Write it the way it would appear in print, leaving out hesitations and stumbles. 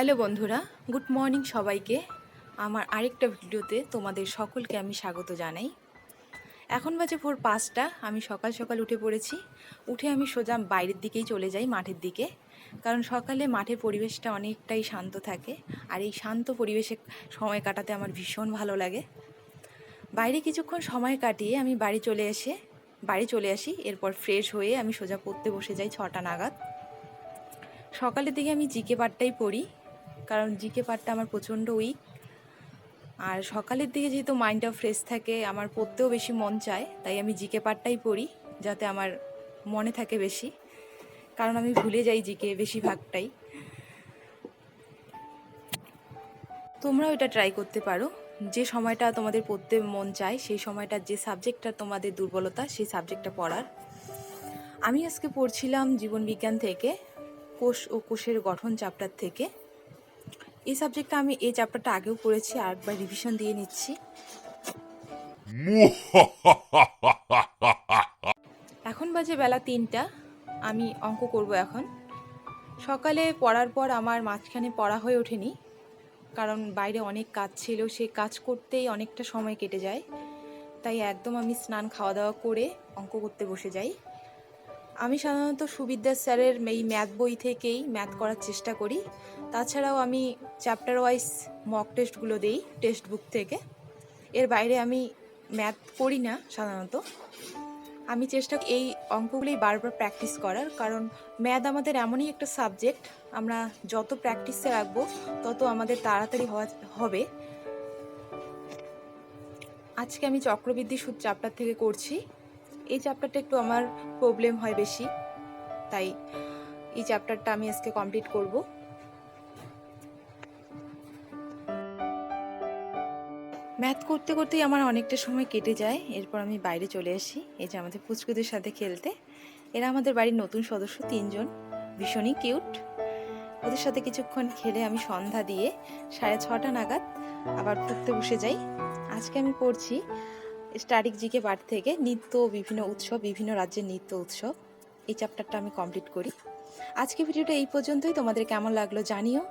Hello বন্ধুরা, good morning সবাইকে। আমার আরেকটা ভিডিওতে তোমাদের সকলকে আমি স্বাগত জানাই। এখন বাজে ভোর 5টা। আমি সকাল সকাল উঠে পড়েছি। উঠে আমি সোজা বাইরের দিকেই চলে যাই, মাঠের দিকে। কারণ সকালে মাঠের পরিবেশটা অনেকটাই শান্ত থাকে, আর এই শান্ত পরিবেশে সময় কাটাতে আমার ভীষণ ভালো লাগে। বাইরে কিছুক্ষণ সময় কাটিয়ে আমি বাড়ি চলে আসি। এরপর ফ্রেশ হয়ে আমি সোজা পড়তে বসে যাই 6টা নাগাদ। সকালের দিকে আমি জিকে পাঠটাই পড়ি, কারণ জিকে পাঠটা আমার প্রচণ্ড উইক। আর সকালের দিকে যেহেতু মাইন্ডটা ফ্রেশ থাকে, আমার পড়তেও বেশি মন চায়, তাই আমি জিকে পাঠটাই পড়ি, যাতে আমার মনে থাকে বেশি। কারণ আমি ভুলে যাই জিকে বেশিরভাগটাই। তোমরাও এটা ট্রাই করতে পারো। যে সময়টা তোমাদের পড়তে মন চায়, সেই সময়টা যে সাবজেক্টটা তোমাদের দুর্বলতা, সেই সাবজেক্টটা পড়ার। আমি আজকে পড়ছিলাম জীবনবিজ্ঞান থেকে, কোষ ও কোষের গঠন চ্যাপ্টার থেকে। এই সাবজেক্টটা আমি এই চ্যাপ্টারটা আগেও পড়েছি, আর একবার রিভিশন দিয়ে নিচ্ছি। এখন বাজে বেলা 3টা। আমি অঙ্ক করব এখন। সকালে পড়ার পর আমার মাঝখানে পড়া হয়ে ওঠেনি, কারণ বাইরে অনেক কাজ ছিল। সেই কাজ করতেই অনেকটা সময় কেটে যায়, তাই একদম আমি স্নান খাওয়া দাওয়া করে অঙ্ক করতে বসে যাই। আমি সাধারণত সুবিদ্যার স্যারের এই ম্যাথ বই থেকেই ম্যাথ করার চেষ্টা করি। তাছাড়াও আমি চ্যাপ্টার ওয়াইজ মক টেস্টগুলো দিই টেক্সট বুক থেকে। এর বাইরে আমি ম্যাথ করি না সাধারণত। আমি চেষ্টা করি এই অঙ্কগুলোই বারবার প্র্যাকটিস করার, কারণ ম্যাথ আমাদের এমনই একটা সাবজেক্ট, আমরা যত প্র্যাকটিসে রাখবো তত আমাদের তাড়াতাড়ি হবে। আজকে আমি চক্রবৃদ্ধি সুদ চ্যাপ্টার থেকে করছি। এই চ্যাপ্টারটা একটু আমার প্রবলেম হয় বেশি, তাই এই চ্যাপ্টারটা আমি আজকে কমপ্লিট করব। ম্যাথ করতে করতেই আমার অনেকটা সময় কেটে যায়। এরপর আমি বাইরে চলে আসি, এই যে আমাদের পুচকুদের সাথে খেলতে। এরা আমাদের বাড়ির নতুন সদস্য, 3জন, ভীষণই কিউট। ওদের সাথে কিছুক্ষণ খেলে আমি সন্ধ্যা দিয়ে 6:30 নাগাদ আবার পড়তে বসে যাই। আজকে আমি পড়ছি স্ট্যাটিক জিকে পাঠ থেকে নৃত্য বিভিন্ন উৎসব, বিভিন্ন রাজ্যের নৃত্য উৎসব। এই চ্যাপ্টারটা আমি কমপ্লিট করি। আজকে ভিডিওটা এই পর্যন্তই। তোমাদের কেমন লাগলো জানিও।